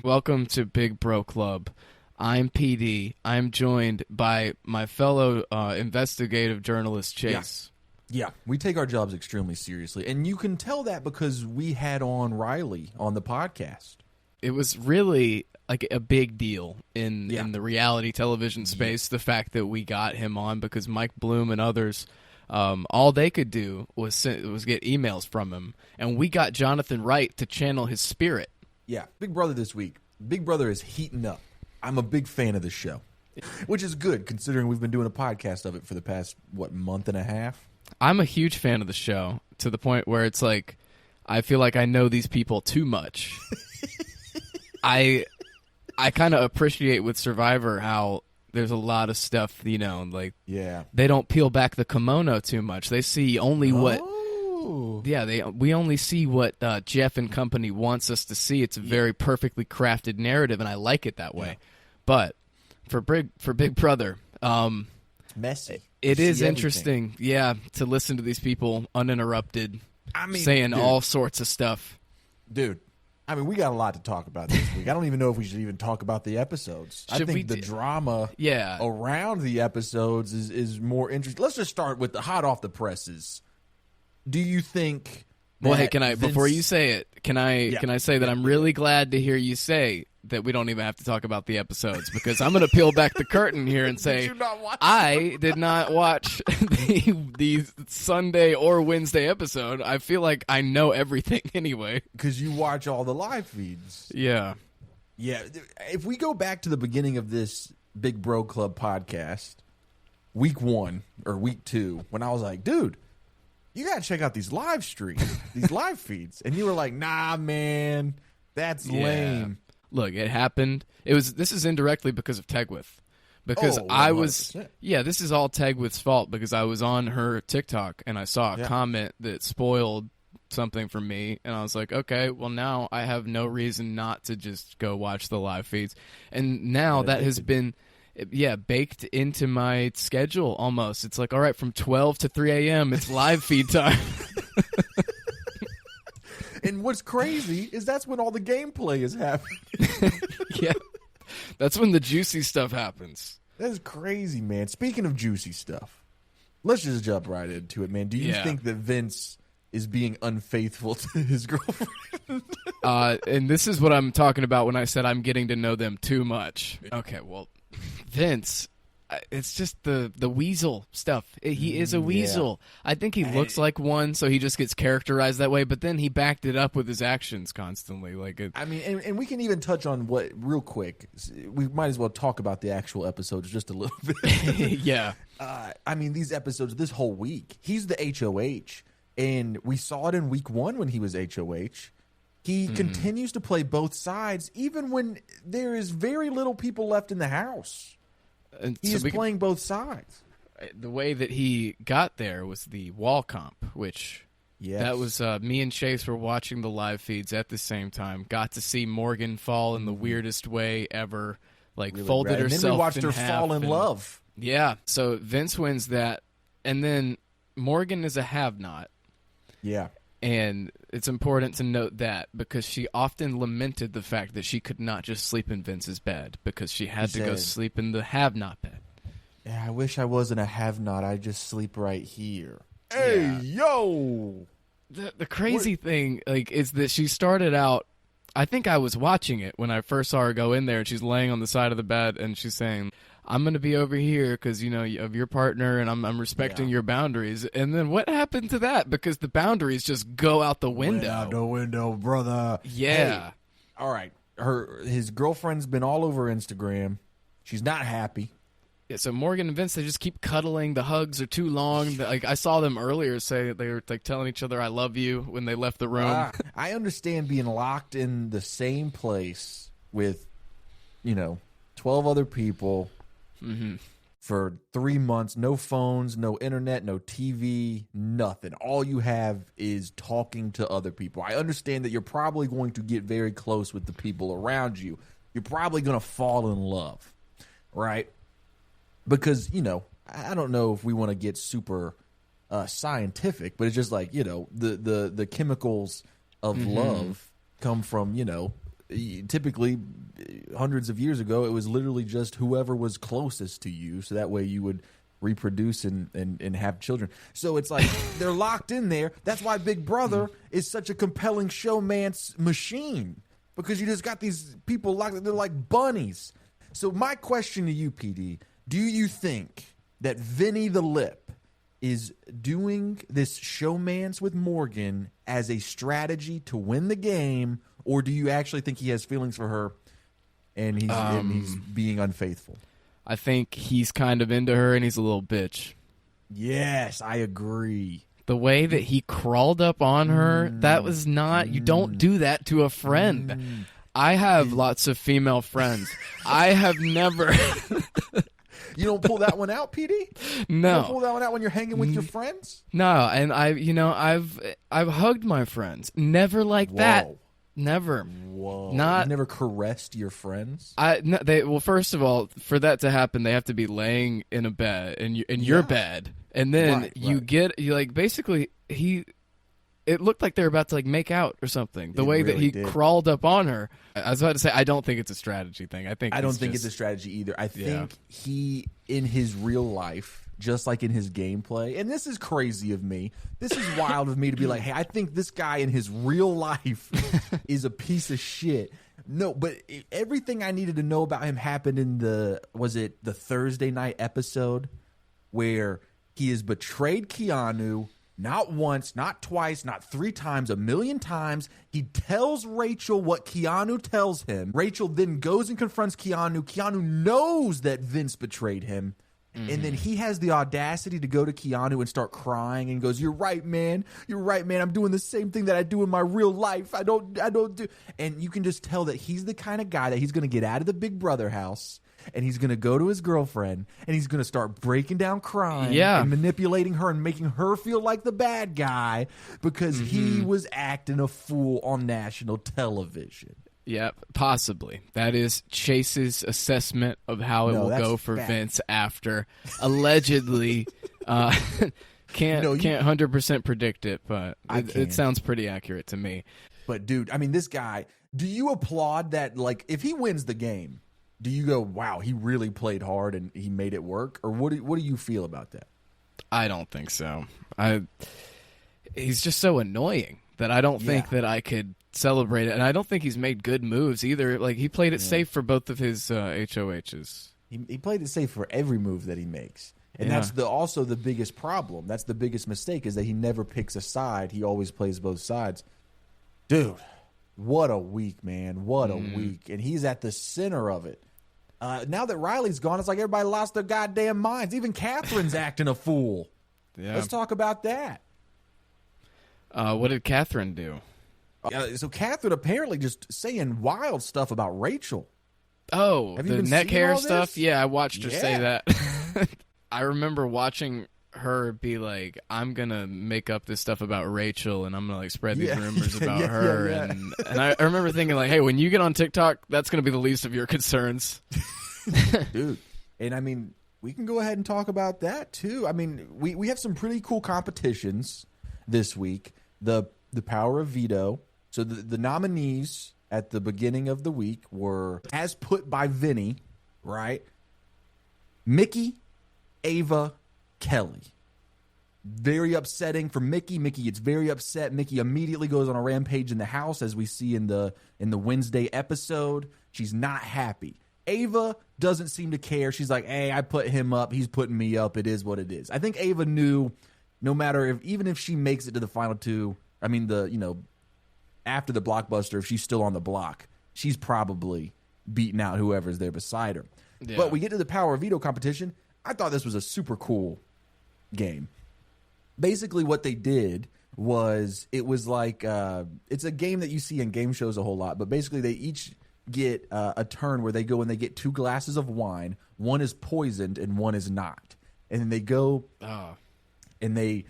Welcome to Big Bro Club. I'm PD. I'm joined by my fellow investigative journalist, Chase. Yeah, we take our jobs extremely seriously. And you can tell that because we had on Riley on the podcast. It was really like a big deal in the reality television space, the fact that we got him on, because Mike Bloom and others, all they could do was get emails from him. And we got Jonathan Wright to channel his spirit. Yeah, Big Brother this week. Big Brother is heating up. I'm a big fan of the show, which is good considering we've been doing a podcast of it for the past, month and a half? I'm a huge fan of the show to the point where it's like I feel like I know these people too much. I kind of appreciate with Survivor how there's a lot of stuff, they don't peel back the kimono too much. They see only what we only see what Jeff and company wants us to see. It's a very perfectly crafted narrative, and I like it that way. Yeah. But for Big Brother, messy. It is interesting, to listen to these people uninterrupted, saying all sorts of stuff. Dude, we got a lot to talk about this week. I don't even know if we should even talk about the episodes. I think the drama around the episodes is more interesting. Let's just start with the hot off the presses. Do you think... Well, hey, before you say it, can I say that I'm really glad to hear you say that we don't even have to talk about the episodes, because I'm going to peel back the curtain here and say I did not watch the Sunday or Wednesday episode. I feel like I know everything anyway. Because you watch all the live feeds. Yeah. Yeah. If we go back to the beginning of this Big Bro Club podcast, week 1 or week 2, when I was like, dude, you got to check out these live streams, these live feeds. And you were like, nah, man, that's lame. Look, it happened. This is indirectly because of Tegwith. Because this is all Tegwith's fault, because I was on her TikTok and I saw a comment that spoiled something for me. And I was like, okay, well, now I have no reason not to just go watch the live feeds. And now that has been... baked into my schedule almost. It's like, all right, from 12 to 3 a.m., it's live feed time. And what's crazy is that's when all the gameplay is happening. Yeah, that's when the juicy stuff happens. That is crazy, man. Speaking of juicy stuff, let's just jump right into it, man. Do you think that Vince is being unfaithful to his girlfriend? And this is what I'm talking about when I said I'm getting to know them too much. Okay, well... Vince, it's just the weasel stuff. He is a weasel. Yeah. I think he looks like one, so he just gets characterized that way, but then he backed it up with his actions constantly. And we can even touch on real quick, we might as well talk about the actual episodes just a little bit. Yeah. These episodes, this whole week, he's the HOH, and we saw it in week 1 when he was HOH. He continues to play both sides, even when there is very little people left in the house. And he is playing both sides. The way that he got there was the wall comp, which that was me and Chase were watching the live feeds at the same time. Got to see Morgan fall in the weirdest way ever, really folded herself in half. And then we watched her fall in love. Yeah, so Vince wins that, and then Morgan is a have-not. Yeah. And it's important to note that, because she often lamented the fact that she could not just sleep in Vince's bed because she had to go sleep in the have-not bed. Yeah, I wish I wasn't a have-not. I just sleep right here. Hey, yo! The crazy thing is that she started out, I think I was watching it when I first saw her go in there, and she's laying on the side of the bed, and she's saying, I'm going to be over here because, of your partner, and I'm respecting your boundaries. And then what happened to that? Because the boundaries just go out the window. Out the window, brother. Yeah. Hey, all right. His girlfriend's been all over Instagram. She's not happy. Yeah, so Morgan and Vince, they just keep cuddling. The hugs are too long. I saw them earlier say they were telling each other, I love you, when they left the room. I understand being locked in the same place with, 12 other people. Mm-hmm. For 3 months, no phones, no internet, no TV, nothing. All you have is talking to other people. I understand that you're probably going to get very close with the people around you. You're probably going to fall in love, right? Because, I don't know if we want to get super scientific, but it's just like, the chemicals of love come from, typically hundreds of years ago, it was literally just whoever was closest to you. So that way you would reproduce and have children. So it's like they're locked in there. That's why Big Brother is such a compelling showman's machine, because you just got these people locked. They're like bunnies. So my question to you, PD, do you think that Vinny the Lip is doing this showmance with Morgan as a strategy to win the game, or do you actually think he has feelings for her and he's being unfaithful? I think he's kind of into her and he's a little bitch. Yes, I agree. The way that he crawled up on her, that was not, you don't do that to a friend. I have lots of female friends. I have never... You don't pull that one out, PD? No. You don't pull that one out when you're hanging with your friends? No, and I've hugged my friends. Never like that. Never. Whoa. Not. You've never caressed your friends? Well, first of all, for that to happen, they have to be laying in a bed in your bed, and then basically it looked like they were about to like make out or something. The way that he crawled up on her. I was about to say, I don't think it's a strategy thing. I don't think it's a strategy either. I think he, in his real life, just like in his gameplay, and this is crazy of me. This is wild of me to be like, hey, I think this guy in his real life is a piece of shit. No, but everything I needed to know about him happened in the Thursday night episode where he has betrayed Keanu. Not once, not twice, not 3 times, 1,000,000 times. He tells Rachel what Keanu tells him. Rachel then goes and confronts Keanu. Keanu knows that Vince betrayed him. And then he has the audacity to go to Keanu and start crying and goes, "You're right, man. You're right, man. I'm doing the same thing that I do in my real life. I don't do." And you can just tell that he's the kind of guy that he's going to get out of the Big Brother house. And he's going to go to his girlfriend, and he's going to start breaking down crying and manipulating her and making her feel like the bad guy because he was acting a fool on national television. Yep, possibly. That is Chase's assessment of how it will go for Vince after allegedly. Can't 100% predict it, but it sounds pretty accurate to me. But, dude, I mean, this guy, do you applaud that? Like, if he wins the game, do you go, wow, he really played hard and he made it work? Or what do you feel about that? I don't think so. He's just so annoying that I don't think that I could celebrate it. And I don't think he's made good moves either. Like, he played it safe for both of his HOHs. He played it safe for every move that he makes. And that's also the biggest problem. That's the biggest mistake, is that he never picks a side. He always plays both sides. Dude, what a week, man. What a week. And he's at the center of it. Now that Riley's gone, it's like everybody lost their goddamn minds. Even Catherine's acting a fool. Yeah. Let's talk about that. What did Catherine do? So Catherine apparently just saying wild stuff about Rachel. Oh, the neck hair stuff? Yeah, I watched her say that. I remember watching her be like, I'm going to make up this stuff about Rachel and I'm going to like spread these rumors about her. And I remember thinking like, hey, when you get on TikTok, that's going to be the least of your concerns. Dude. And I mean, we can go ahead and talk about that too. I mean, we have some pretty cool competitions this week. The Power of Veto. So the nominees at the beginning of the week were, as put by Vinny, right? Mickey, Ava, Kelly. Very upsetting for Mickey. Mickey gets very upset. Mickey immediately goes on a rampage in the house, as we see in the Wednesday episode. She's not happy. Ava doesn't seem to care. She's like, hey, I put him up. He's putting me up. It is what it is. I think Ava knew, no matter even if she makes it to the final two, I mean, after the blockbuster, if she's still on the block, she's probably beating out whoever's there beside her. Yeah. But we get to the Power of Veto competition. I thought this was a super cool game. Basically what they did was, it was like, it's a game that you see in game shows a whole lot, but basically they each get a turn where they go and they get 2 glasses of wine. One is poisoned and one is not. And then they go and they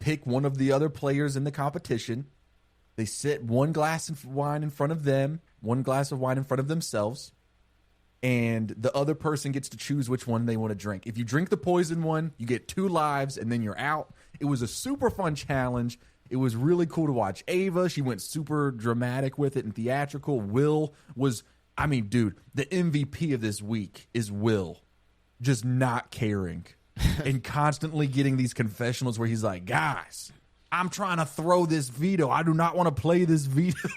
pick one of the other players in the competition. They sit 1 glass of wine in front of them, 1 glass of wine in front of themselves, and the other person gets to choose which one they want to drink. If you drink the poison one, you get 2 lives, and then you're out. It was a super fun challenge. It was really cool to watch Ava. She went super dramatic with it and theatrical. Will was, I mean, dude, the MVP of this week is Will just not caring and constantly getting these confessionals where he's like, guys, I'm trying to throw this veto. I do not want to play this veto.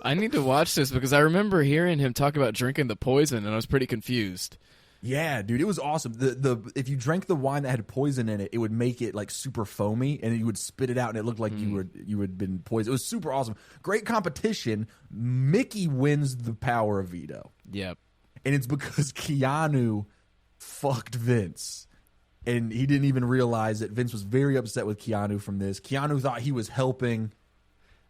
I need to watch this because I remember hearing him talk about drinking the poison, and I was pretty confused. Yeah, dude, it was awesome. The if you drank the wine that had poison in it, it would make it like super foamy, and you would spit it out, and it looked like you had been poisoned. It was super awesome. Great competition. Mickey wins the power of veto. Yep, and it's because Keanu fucked Vince, and he didn't even realize that Vince was very upset with Keanu from this. Keanu thought he was helping.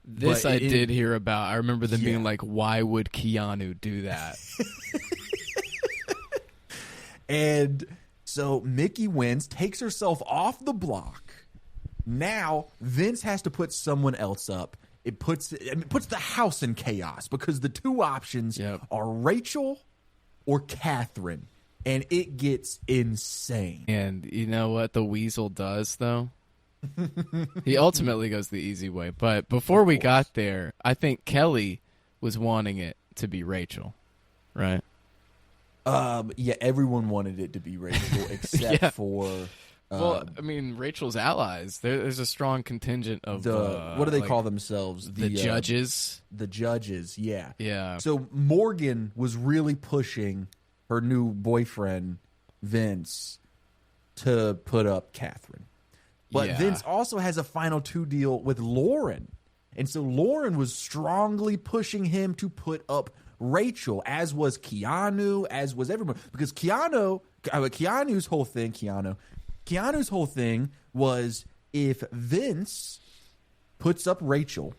This I did hear about. I remember them being like, "Why would Keanu do that?" And so Mickey wins, takes herself off the block. Now Vince has to put someone else up. It puts the house in chaos because the two options are Rachel or Catherine, and it gets insane. And you know what the weasel does, though? He ultimately goes the easy way. But before we got there, I think Kelly was wanting it to be Rachel, right? Yeah, everyone wanted it to be Rachel except for. Well, I mean, Rachel's allies. There's a strong contingent of what do they call themselves? The judges. The judges, yeah. Yeah. So Morgan was really pushing her new boyfriend Vince to put up Catherine, but Vince also has a final two deal with Lauren, and so Lauren was strongly pushing him to put up Rachel, as was Keanu, as was everyone, because Keanu's whole thing was if Vince puts up Rachel,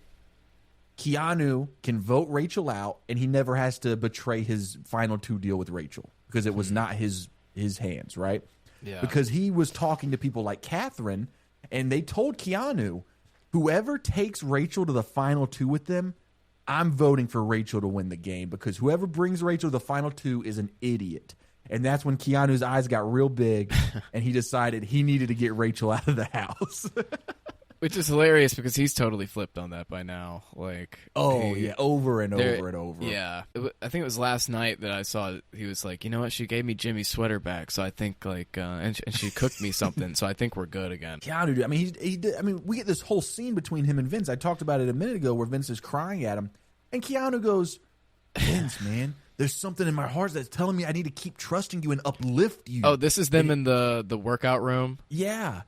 Keanu can vote Rachel out, and he never has to betray his final two deal with Rachel because it was not his hands, right? Yeah. Because he was talking to people like Catherine, and they told Keanu, whoever takes Rachel to the final two with them, I'm voting for Rachel to win the game because whoever brings Rachel to the final two is an idiot. And that's when Keanu's eyes got real big and he decided he needed to get Rachel out of the house. Which is hilarious because he's totally flipped on that by now. Like, over and over and over. Yeah. I think it was last night that I saw he was like, you know what? She gave me Jimmy's sweater back, so I think like, and she cooked me something, so I think we're good again. Keanu, I mean, he did. I mean, we get this whole scene between him and Vince. I talked about it a minute ago where Vince is crying at him, and Keanu goes, Vince, man, there's something in my heart that's telling me I need to keep trusting you and uplift you. Oh, this is them in the workout room? Yeah.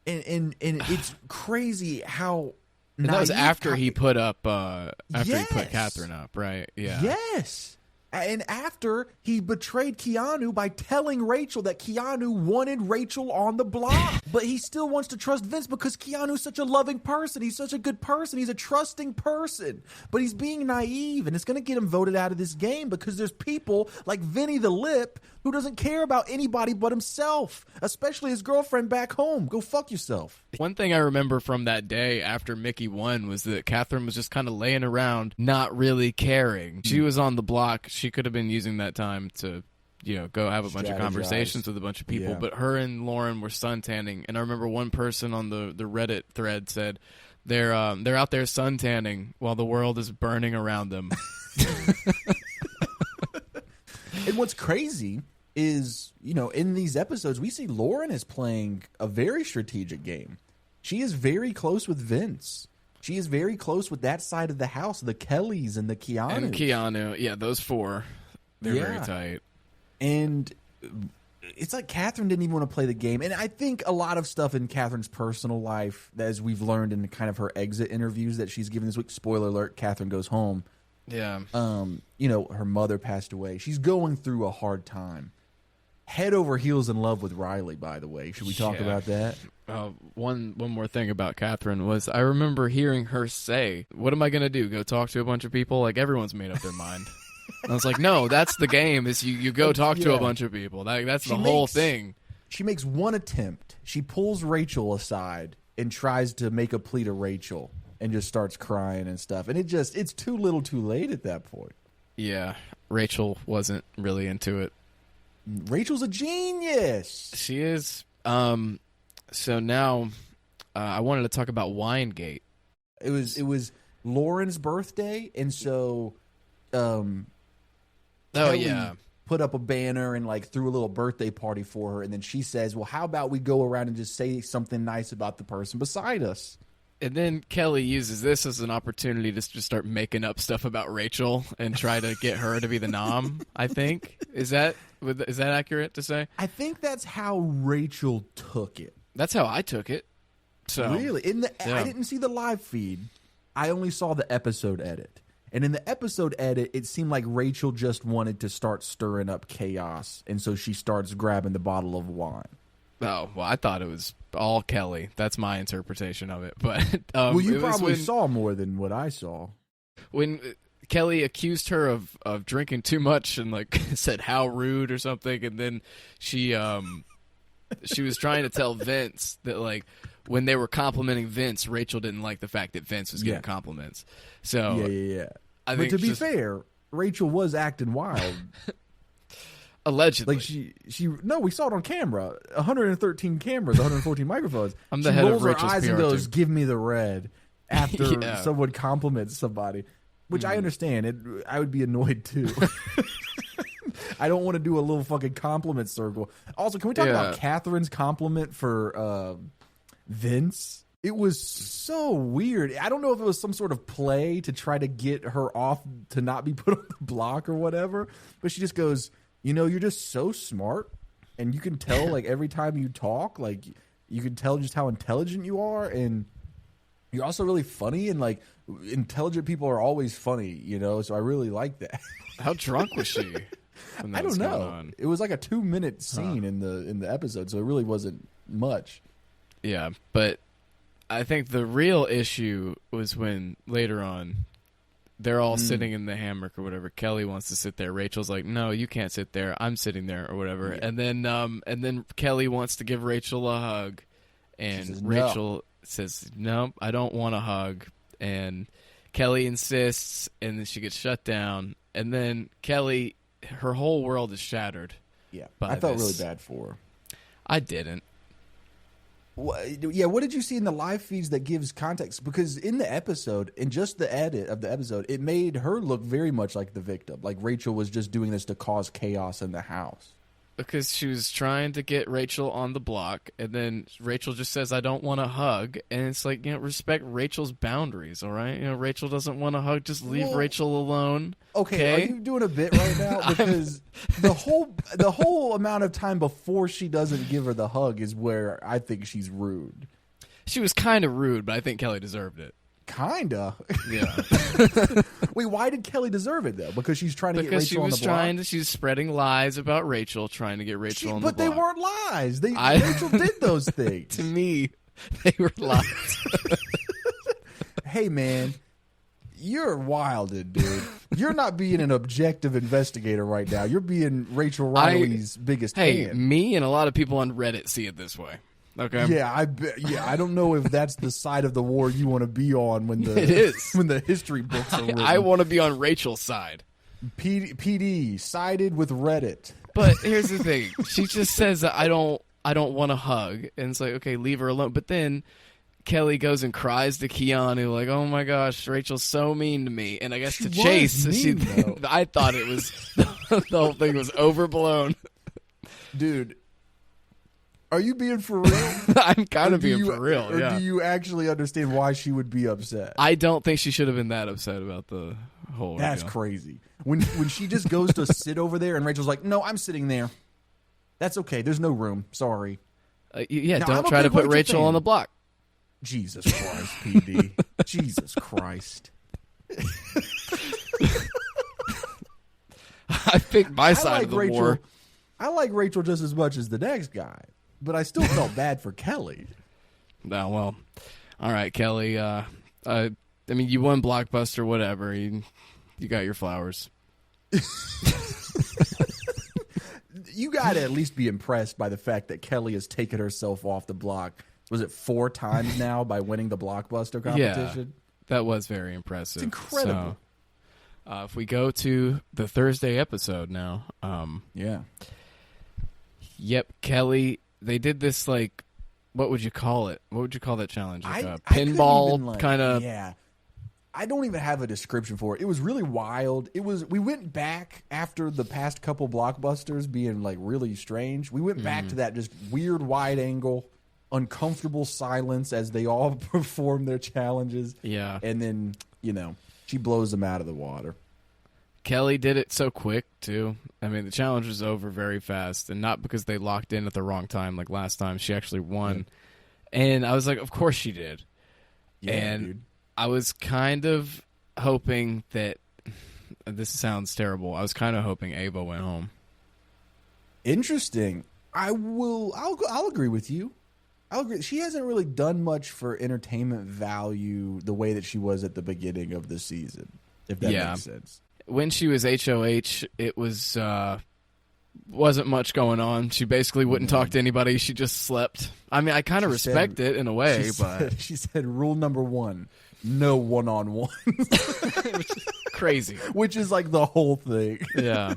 And it's crazy how and that was after he put up he put Catherine up, right? Yeah. Yes. And after he betrayed Keanu by telling Rachel that Keanu wanted Rachel on the block. But he still wants to trust Vince because Keanu's such a loving person. He's such a good person. He's a trusting person. But he's being naive, and it's going to get him voted out of this game because there's people like Vinny the Lip who doesn't care about anybody but himself, especially his girlfriend back home. Go fuck yourself. One thing I remember from that day after Mickey won was that Catherine was just kind of laying around, not really caring. She was on the block. She could have been using that time to, go have a bunch of conversations with a bunch of people. Yeah. But her and Lauren were suntanning, and I remember one person on the Reddit thread said they're out there suntanning while the world is burning around them. And what's crazy is, in these episodes, we see Lauren is playing a very strategic game. She is very close with Vince. She is very close with that side of the house, the Kellys and the Keanu. And Keanu, yeah, those four. They're very tight. And it's like Catherine didn't even want to play the game. And I think a lot of stuff in Catherine's personal life, as we've learned in kind of her exit interviews that she's given this week, spoiler alert, Catherine goes home. Yeah. Her mother passed away. She's going through a hard time. Head over heels in love with Riley, by the way. Should we talk about that? One more thing about Catherine was I remember hearing her say, what am I going to do? Go talk to a bunch of people? Like, everyone's made up their mind. And I was like, no, that's the game, is you go talk to a bunch of people. That's the whole thing. She makes one attempt. She pulls Rachel aside and tries to make a plea to Rachel and just starts crying and stuff. And it's too little too late at that point. Yeah, Rachel wasn't really into it. Rachel's a genius. She is. So now I wanted to talk about Winegate. It was Lauren's birthday, and so Kelly put up a banner and like threw a little birthday party for her, and then she says, well, how about we go around and just say something nice about the person beside us? And then Kelly uses this as an opportunity to just start making up stuff about Rachel and try to get her to be the nom, I think. Is that accurate to say? I think that's how Rachel took it. That's how I took it. So really? I didn't see the live feed. I only saw the episode edit. And in the episode edit, it seemed like Rachel just wanted to start stirring up chaos, and so she starts grabbing the bottle of wine. Oh, well, I thought it was all Kelly. That's my interpretation of it. But well, you probably saw more than what I saw. When Kelly accused her of drinking too much and like said how rude or something, and then she was trying to tell Vince that like when they were complimenting Vince, Rachel didn't like the fact that Vince was getting compliments. So yeah. But to be fair, Rachel was acting wild. Allegedly. Like we saw it on camera. 113 cameras, 114 microphones. I'm the head of Rachel's rolls her eyes PR and goes, team. "Give me the red." After someone compliments somebody, which I understand. I would be annoyed too. I don't want to do a little fucking compliment circle. Also, can we talk about Catherine's compliment for Vince? It was so weird. I don't know if it was some sort of play to try to get her off to not be put on the block or whatever, but she just goes, you're just so smart, and you can tell, like, every time you talk, like, you can tell just how intelligent you are, and you're also really funny, and, like, intelligent people are always funny, so I really like that. How drunk was she? I don't know. It was like a 2-minute scene in the episode, so it really wasn't much. Yeah, but I think the real issue was when later on they're all sitting in the hammock or whatever. Kelly wants to sit there. Rachel's like, "No, you can't sit there. I'm sitting there," or whatever. Yeah. And then Kelly wants to give Rachel a hug, and says, Rachel says, "No, I don't want a hug." And Kelly insists, and then she gets shut down. And then Kelly, her whole world is shattered. Yeah, I felt really bad for her. I didn't. Yeah, what did you see in the live feeds that gives context? Because in the episode, in just the edit of the episode, it made her look very much like the victim. Like Rachel was just doing this to cause chaos in the house. Because she was trying to get Rachel on the block, and then Rachel just says, "I don't want a hug," and it's like, respect Rachel's boundaries, all right? Rachel doesn't want a hug, just leave Rachel alone. Okay, are you doing a bit right now? Because the whole amount of time before she doesn't give her the hug is where I think she's rude. She was kind of rude, but I think Kelly deserved it. Kinda. Yeah. Wait, why did Kelly deserve it, though? Because she's trying to get Rachel on the block? She's spreading lies about Rachel, trying to get Rachel on the block. But they weren't lies. Rachel did those things. To me, they were lies. Hey, man, you're wilded, dude. You're not being an objective investigator right now. You're being Rachel Riley's biggest fan. Me and a lot of people on Reddit see it this way. Okay. Yeah, I don't know if that's the side of the war you want to be on when it is when the history books are written. I want to be on Rachel's side. PD sided with Reddit. But here's the thing: she just says I don't want to hug, and it's like, okay, leave her alone. But then Kelly goes and cries to Keanu, like, "Oh my gosh, Rachel's so mean to me." And I guess to Chase, I thought it was the whole thing was overblown, dude. Are you being for real? I'm kind of being for real. Or do you actually understand why she would be upset? I don't think she should have been that upset about the whole. That's crazy. When she just goes to sit over there and Rachel's like, "No, I'm sitting there. That's okay. There's no room. Sorry." Don't try to put Rachel on the block. Jesus Christ, PD. Jesus Christ. I picked my side of the war. I like Rachel just as much as the next guy. But I still felt bad for Kelly. No, well, all right, Kelly. I mean, you won Blockbuster, whatever. You got your flowers. You got to at least be impressed by the fact that Kelly has taken herself off the block. Was it 4 times now by winning the Blockbuster competition? Yeah, that was very impressive. It's incredible. So, if we go to the Thursday episode now. Yeah. Yep, Kelly. They did this, like, what would you call it? What would you call that challenge? Like a I couldn't even, pinball like, kind of. Yeah. I don't even have a description for it. It was really wild. We went back after the past couple blockbusters being like really strange. We went back to that just weird wide angle, uncomfortable silence as they all perform their challenges. Yeah. And then, she blows them out of the water. Kelly did it so quick, too. I mean, the challenge was over very fast, and not because they locked in at the wrong time like last time. She actually won. Yeah. And I was like, of course she did. Yeah, and dude. I was kind of hoping that this sounds terrible. I was kind of hoping Ava went home. Interesting. I'll agree with you. I'll agree. She hasn't really done much for entertainment value the way that she was at the beginning of the season, if that makes sense. When she was HOH, it was wasn't much going on. She basically wouldn't talk to anybody. She just slept. I mean, I kind of respect it in a way, but she said rule number 1. No one-on-one. Crazy. Which is like the whole thing. Yeah.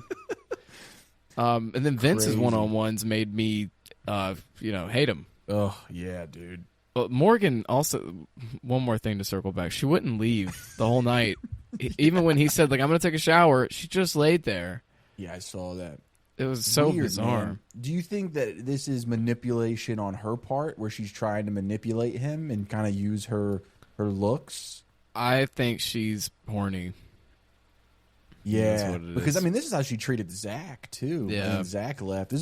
And then Vince's one-on-ones made me, hate him. Oh, yeah, dude. But Morgan also, one more thing to circle back. She wouldn't leave the whole night. Even when he said, like, I'm going to take a shower, she just laid there. Yeah, I saw that. It was so weird, bizarre. Man. Do you think that this is manipulation on her part, where she's trying to manipulate him and kind of use her looks? I think she's horny. Yeah, because I mean, this is how she treated Zach too. Yeah, when Zach left.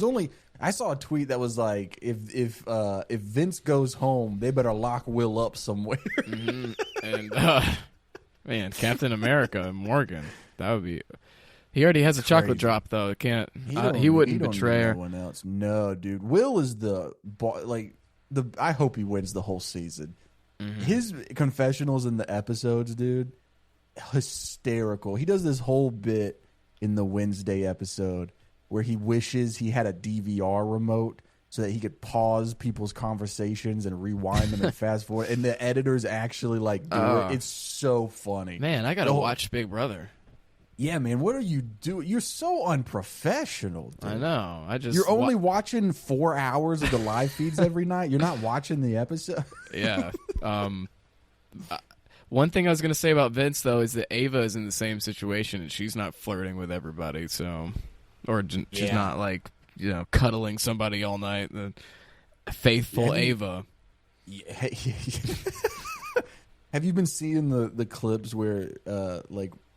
I saw a tweet that was like, if Vince goes home, they better lock Will up somewhere. Mm-hmm. And man, Captain America and Morgan, that would be. He already has a chocolate drop though. It can't. He wouldn't betray her. No one else. No, dude. Will is I hope he wins the whole season. Mm-hmm. His confessionals in the episodes, dude, hysterical. He does this whole bit in the Wednesday episode where he wishes he had a DVR remote so that he could pause people's conversations and rewind them and fast forward. And the editors actually do it. It's so funny. Man, I gotta watch Big Brother. Yeah, man, what are you doing? You're so unprofessional, dude. I know. You're only watching 4 hours of the live feeds every night. You're not watching the episode. Yeah. One thing I was going to say about Vince, though, is that Ava is in the same situation, and she's not flirting with everybody, she's not, cuddling somebody all night. The faithful Ava. Yeah. Have you been seeing the clips where,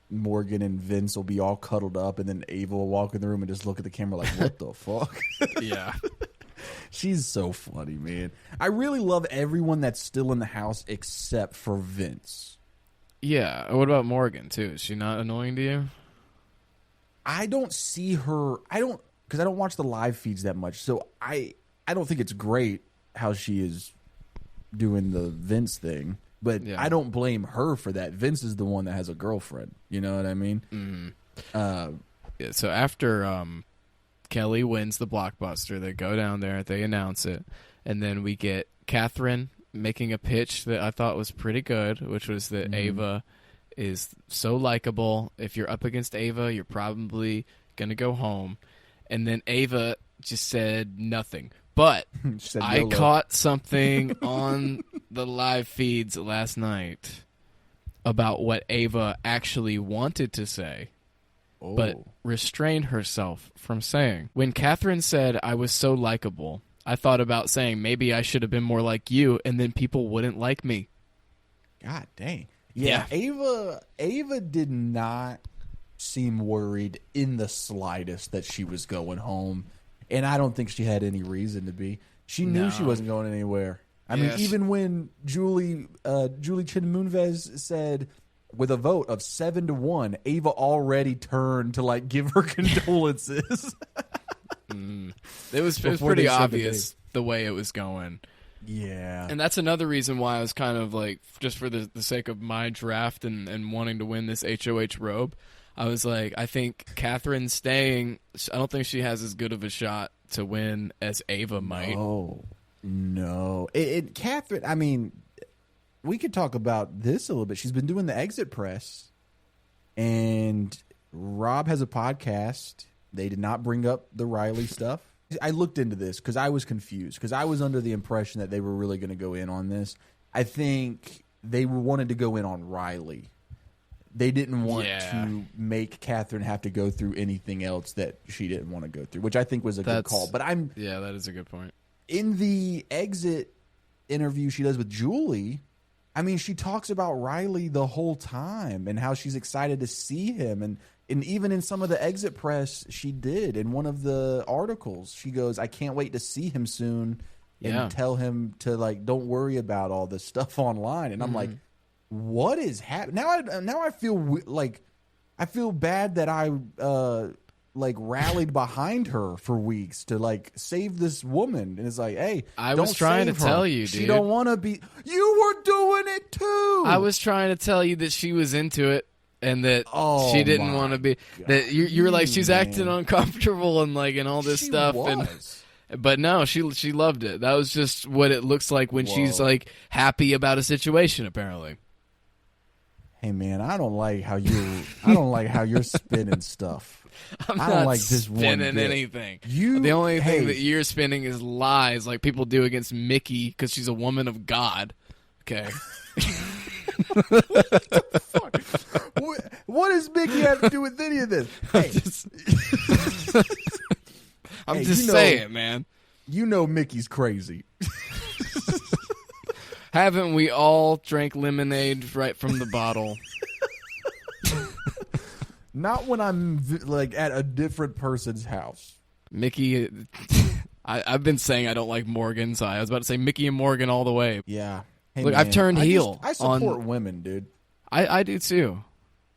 Morgan and Vince will be all cuddled up, and then Ava will walk in the room and just look at the camera like, what the fuck? Yeah. She's so funny, man. I really love everyone that's still in the house except for Vince. Yeah. What about Morgan, too? Is she not annoying to you? I don't see her. Because I don't watch the live feeds that much, so I don't think it's great how she is doing the Vince thing. But yeah. I don't blame her for that. Vince is the one that has a girlfriend. You know what I mean? Mm-hmm. Yeah, so after Kelly wins the blockbuster, they go down there, they announce it, and then we get Catherine making a pitch that I thought was pretty good, which was that Ava is so likable. If you're up against Ava, you're probably going to go home. And then Ava just said nothing. But I caught something on the live feeds last night about what Ava actually wanted to say, but restrained herself from saying. When Catherine said, I was so likable, I thought about saying, maybe I should have been more like you, and then people wouldn't like me. God dang. Yeah. Ava did not seem worried in the slightest that she was going home. And I don't think she had any reason to be. She knew she wasn't going anywhere. I mean, even when Julie Chinmunvez said, with a vote of 7-1, Ava already turned to give her condolences. It was pretty obvious the way it was going. Yeah. And that's another reason why I was kind of just for the sake of my draft and wanting to win this HOH robe, I was like, I think Catherine staying, I don't think she has as good of a shot to win as Ava might. Oh, no. Catherine, I mean, we could talk about this a little bit. She's been doing the exit press, and Rob has a podcast. They did not bring up the Riley stuff. I looked into this because I was confused because I was under the impression that they were really going to go in on this. I think they wanted to go in on Riley. They didn't want to make Catherine have to go through anything else that she didn't want to go through, which I think was a good call. But that is a good point. In the exit interview she does with Julie, I mean, she talks about Riley the whole time and how she's excited to see him. And even in some of the exit press she did, in one of the articles, she goes, I can't wait to see him soon and tell him to, like, don't worry about all this stuff online. And I'm like, what is happening? Now I feel like I feel bad that I like rallied behind her for weeks to like save this woman, and it's like, hey, I was trying to tell you, dude. She don't want to be. You were doing it too. I was trying to tell you that she was into it and that she didn't want to be. That you're like, she's acting uncomfortable and like and all this stuff. But no, she loved it. That was just what it looks like when she's like happy about a situation. Apparently. Hey man, I don't like how you're spinning stuff. I don't like this spinning anything. The only thing that you're spinning is lies, like people do against Mickey because she's a woman of God. Okay. What the fuck? What does Mickey have to do with any of this? Hey. I'm just saying, man. You know Mickey's crazy. Haven't we all drank lemonade right from the bottle? Not when I'm like at a different person's house. Mickey, I've been saying I don't like Morgan, so I was about to say Mickey and Morgan all the way. Yeah. Hey, look, man, I've turned heel. I support women, dude. I do too.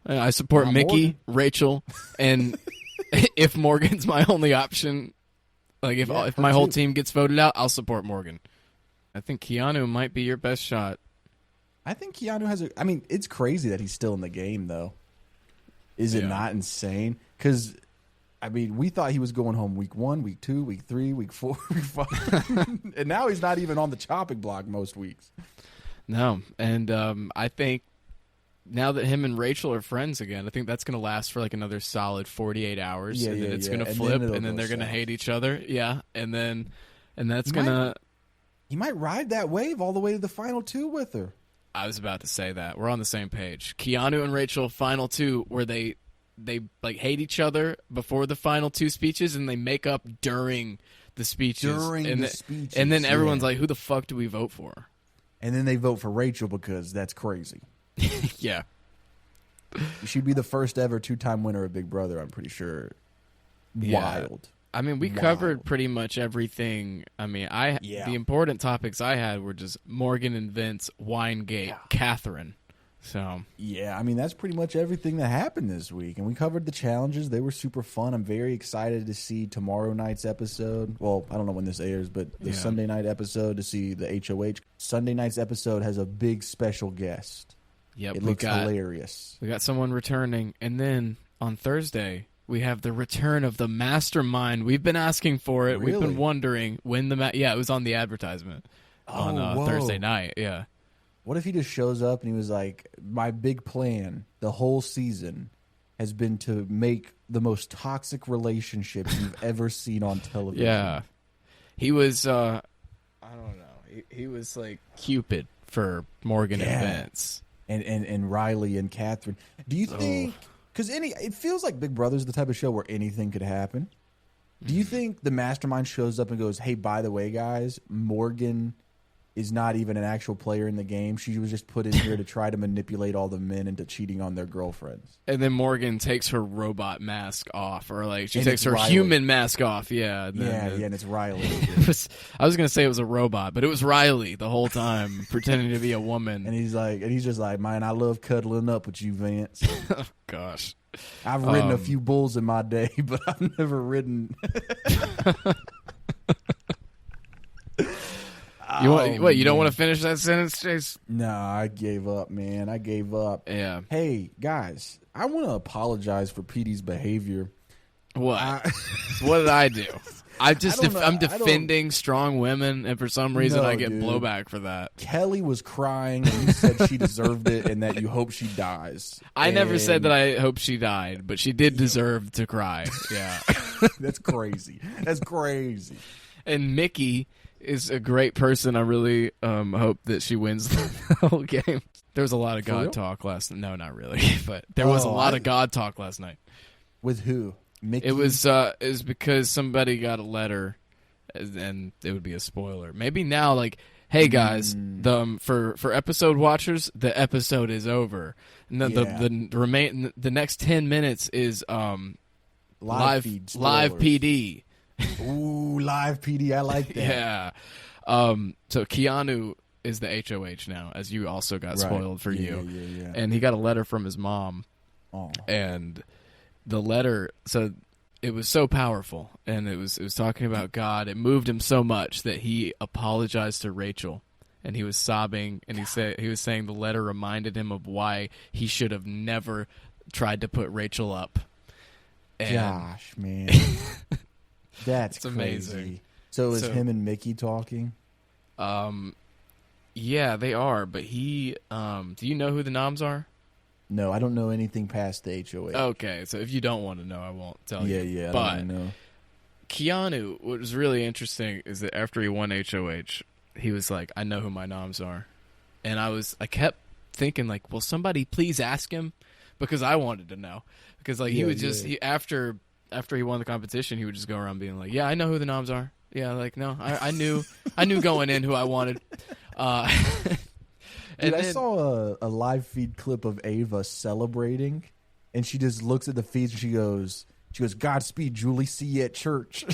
I support Mickey, Morgan. Rachel, and if Morgan's my only option, like if my whole team gets voted out, I'll support Morgan. I think Keanu might be your best shot. I think Keanu has I mean, it's crazy that he's still in the game, though. Is it not insane? Because, I mean, we thought he was going home week 1, week 2, week 3, week 4, week 5. And now he's not even on the chopping block most weeks. No. And I think now that him and Rachel are friends again, I think that's going to last for like another solid 48 hours. And then it's going to flip, and then they're going to hate each other. Yeah. And that's going to... He might ride that wave all the way to the final 2 with her. I was about to say that. We're on the same page. Keanu and Rachel, final 2, where they like hate each other before the final 2 speeches, and they make up during the speeches. And then everyone's like, who the fuck do we vote for? And then they vote for Rachel because that's crazy. Yeah. She'd be the first ever 2-time winner of Big Brother, I'm pretty sure. Yeah. Wild. I mean, we covered pretty much everything. I mean, the important topics I had were just Morgan and Vince, Winegate, Catherine. So yeah, I mean, that's pretty much everything that happened this week. And we covered the challenges. They were super fun. I'm very excited to see tomorrow night's episode. Well, I don't know when this airs, but the Sunday night episode, to see the HOH. Sunday night's episode has a big special guest. Yep, it looks hilarious. We got someone returning. And then on Thursday, we have the return of the mastermind. We've been asking for it. Really? We've been wondering when it was on the advertisement on Thursday night. Yeah. What if he just shows up and he was like, my big plan the whole season has been to make the most toxic relationship you've ever seen on television. Yeah. He was, I don't know. He was like Cupid for Morgan and Vince. And Riley and Catherine. Do you think... Because it feels like Big Brother's the type of show where anything could happen. Do you think the mastermind shows up and goes, hey, by the way, guys, Morgan is not even an actual player in the game. She was just put in here to try to manipulate all the men into cheating on their girlfriends. And then Morgan takes her robot mask off, or like she takes her human mask off. Yeah. And it's Riley. I was going to say it was a robot, but it was Riley the whole time pretending to be a woman. And he's just like, man, I love cuddling up with you, Vince. Oh, gosh. I've ridden a few bulls in my day, but I've never ridden... You don't want to finish that sentence, Chase? No, I gave up, man. I gave up. Yeah. Hey, guys, I want to apologize for Petey's behavior. What? What did I do? I'm defending I strong women, and for some reason I get dude. blowback for that. Kelly was crying, and you said she deserved it, and that you hope she dies. I never said that I hope she died, but she did deserve to cry. Yeah. That's crazy. That's crazy. And Mickey is a great person. I really hope that she wins the whole game. There was a lot of God talk last night. No, not really, but there was a lot of God talk last night. With who? Mickey? It was because somebody got a letter, and it would be a spoiler. Maybe now, like, hey guys, for episode watchers, the episode is over. And the next 10 minutes is live PD. Ooh, live PD. I like that. Yeah. So Keanu is the HOH now, as you also got spoiled for you. Yeah. And he got a letter from his mom. Oh. And the letter, so it was so powerful, and it was talking about God. It moved him so much that he apologized to Rachel, and he was sobbing, and he was saying the letter reminded him of why he should have never tried to put Rachel up. And gosh, man. That's amazing. Crazy. So is him and Mickey talking? Yeah, they are, but he do you know who the noms are? No, I don't know anything past the HOH. Okay, so if you don't want to know, I won't tell you. Yeah, but I don't know. Keanu, what was really interesting is that after he won HOH, he was like, I know who my noms are. And I kept thinking, like, will somebody please ask him? Because I wanted to know. Because, like, he would just, after he won the competition, he would just go around being like, yeah, I know who the noms are. Yeah, like, no, I knew going in who I wanted. Dude, I saw a live feed clip of Ava celebrating, and she just looks at the feeds and she goes, Godspeed, Julie, see you at church.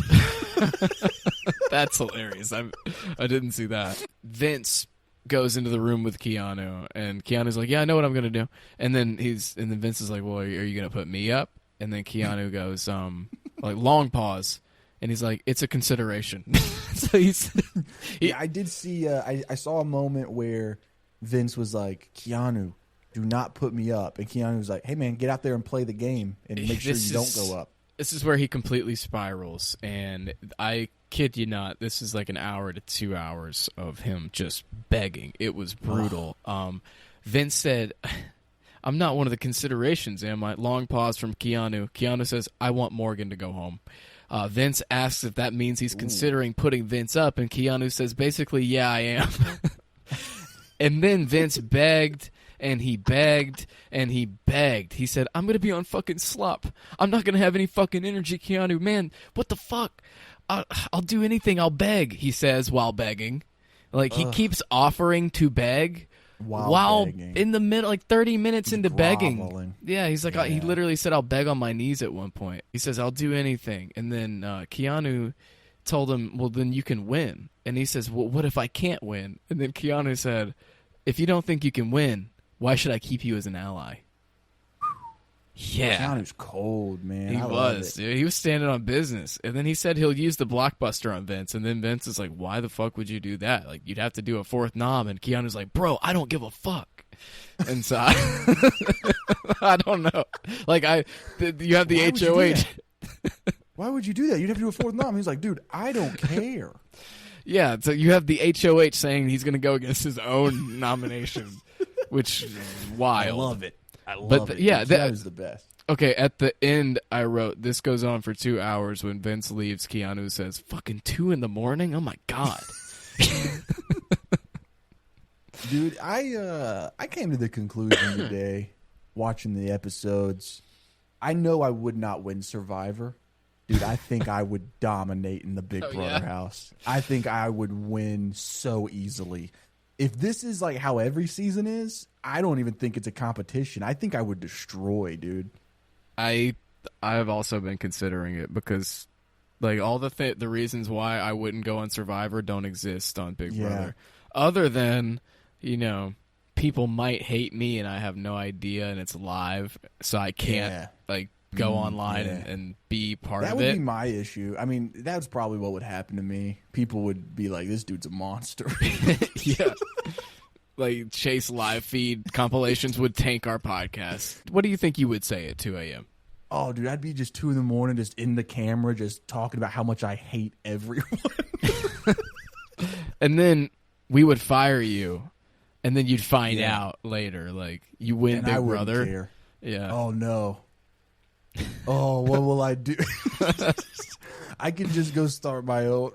That's hilarious. I didn't see that. Vince goes into the room with Keanu, and Keanu's like, yeah, I know what I'm going to do. And then Vince is like, well, are you going to put me up? And then Keanu goes, like, long pause. And he's like, it's a consideration. So yeah, I did see, I saw a moment where Vince was like, Keanu, do not put me up. And Keanu was like, hey, man, get out there and play the game and make sure you don't go up. This is where he completely spirals. And I kid you not, this is like an hour to 2 hours of him just begging. It was brutal. Vince said, I'm not one of the considerations, am I? Long pause from Keanu. Keanu says, I want Morgan to go home. Vince asks if that means he's considering putting Vince up, and Keanu says, basically, yeah, I am. And then Vince begged, and he begged, and he begged. He said, I'm going to be on fucking slop. I'm not going to have any fucking energy, Keanu. Man, what the fuck? I'll do anything. I'll beg, he says while begging. Like, he keeps offering to beg while begging. In the middle, like 30 minutes into begging. Yeah, he's like, he literally said, I'll beg on my knees at one point. He says, I'll do anything. And then Keanu told him, well, then you can win. And he says, well, what if I can't win? And then Keanu said, if you don't think you can win, why should I keep you as an ally? Yeah. Keanu's cold, man. He was. Dude. He was standing on business. And then he said he'll use the blockbuster on Vince. And then Vince is like, why the fuck would you do that? Like, you'd have to do a fourth nom. And Keanu's like, bro, I don't give a fuck. And so I don't know. Like, you have the HOH. Why would you do that? You'd have to do a fourth nom. He's like, dude, I don't care. Yeah, so you have the HOH saying he's going to go against his own nomination, which is wild. I love it. It. Yeah, that is the best. Okay, at the end, I wrote, this goes on for 2 hours. When Vince leaves, Keanu says, fucking 2 a.m? Oh, my God. Dude, I came to the conclusion today, watching the episodes, I know I would not win Survivor. Dude, I think I would dominate in the Big Brother house. I think I would win so easily. If this is like how every season is, I don't even think it's a competition. I think I would destroy, dude. I've also been considering it because, like, all the reasons why I wouldn't go on Survivor don't exist on Big Brother. Other than, you know, people might hate me and I have no idea and it's live, so I can't, like, go online and be part of it. That would be my issue. I mean, that's probably what would happen to me. People would be like, this dude's a monster. Yeah. Like, Chase live feed compilations would tank our podcast. What do you think you would say at 2 a.m.? Oh, dude, I'd be just 2 a.m, just in the camera, just talking about how much I hate everyone. And then we would fire you, and then you'd find out later, like you win, And Big I wouldn't Brother. care. Yeah. Oh no. Oh, what will I do? I could just go start my own.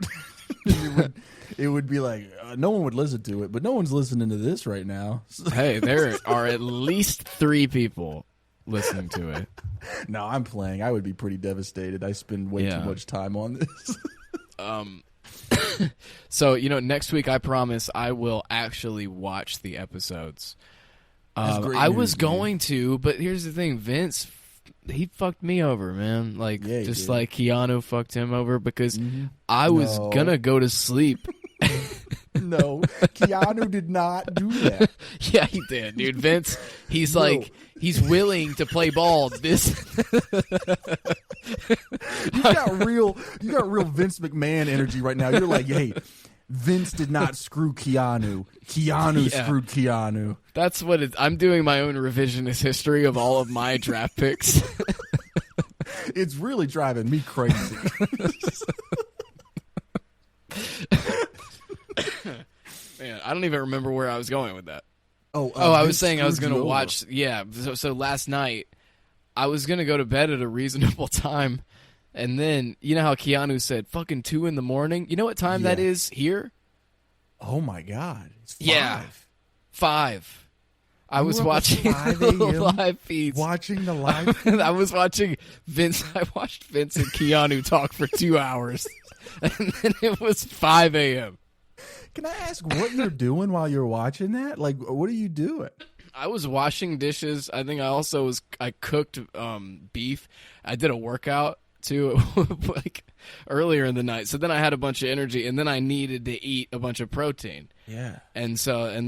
It would be like no one would listen to it, but no one's listening to this right now. Hey, there are at least 3 people listening to it. No, I'm playing. I would be pretty devastated. I spend way too much time on this. So, next week I promise I will actually watch the episodes. I was going to, but here's the thing, Vince, he fucked me over, man. Like, just like Keanu fucked him over because I was gonna go to sleep. No, Keanu did not do that. Yeah, he did, dude. Vince, he's like, he's willing to play ball. This, you got real Vince McMahon energy right now. You're like, hey, Vince did not screw Keanu. Keanu screwed Keanu. That's what I'm doing my own revisionist history of all of my draft picks. It's really driving me crazy. Man, I don't even remember where I was going with that. I was saying I was going to watch. Yeah, so last night I was going to go to bed at a reasonable time, and then you know how Keanu said fucking 2 a.m. You know what time that is here? Oh my God! It's 5. Yeah, 5. I was watching 5 a.m. live feeds. Watching the live feeds? I was watching Vince. I watched Vince and Keanu talk for 2 hours, and then it was 5 a.m. Can I ask what you're doing while you're watching that? Like, what are you doing? I was washing dishes. I think I cooked beef. I did a workout too, like earlier in the night. So then I had a bunch of energy, and then I needed to eat a bunch of protein. Yeah. And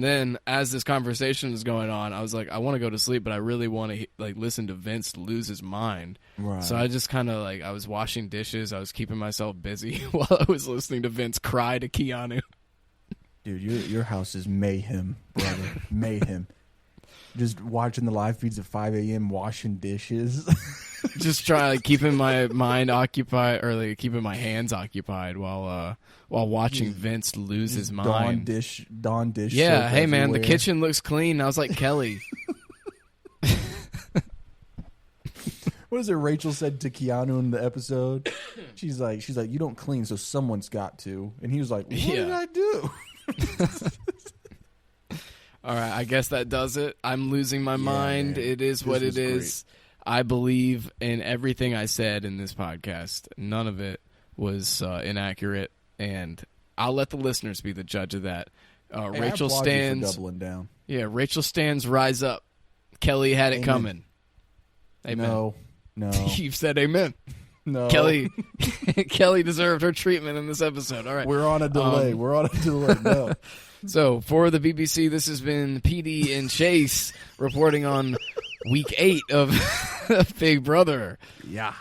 then as this conversation was going on, I was like, I want to go to sleep, but I really want to like listen to Vince lose his mind. Right. So I just kind of like, I was washing dishes. I was keeping myself busy while I was listening to Vince cry to Keanu. Dude, your house is mayhem, brother. Mayhem. Just watching the live feeds at 5 a.m., washing dishes. Just keeping my mind occupied, or like keeping my hands occupied while watching Vince lose his mind. Dawn dish. Yeah, hey man, the kitchen looks clean. I was like, Kelly. What is it Rachel said to Keanu in the episode? She's like, you don't clean, so someone's got to. And he was like, what did I do? All right, I guess that does it. I'm losing my mind. Man. It is what it is. I believe in everything I said in this podcast. None of it was inaccurate, and I'll let the listeners be the judge of that. Rachel stands doubling down. Yeah, Rachel stands. Rise up. Kelly had it coming. Amen. No. You've said amen. No. Kelly deserved her treatment in this episode. All right. We're on a delay. No. So, for the BBC, this has been PD and Chase reporting on week 8 of Big Brother. Yeah.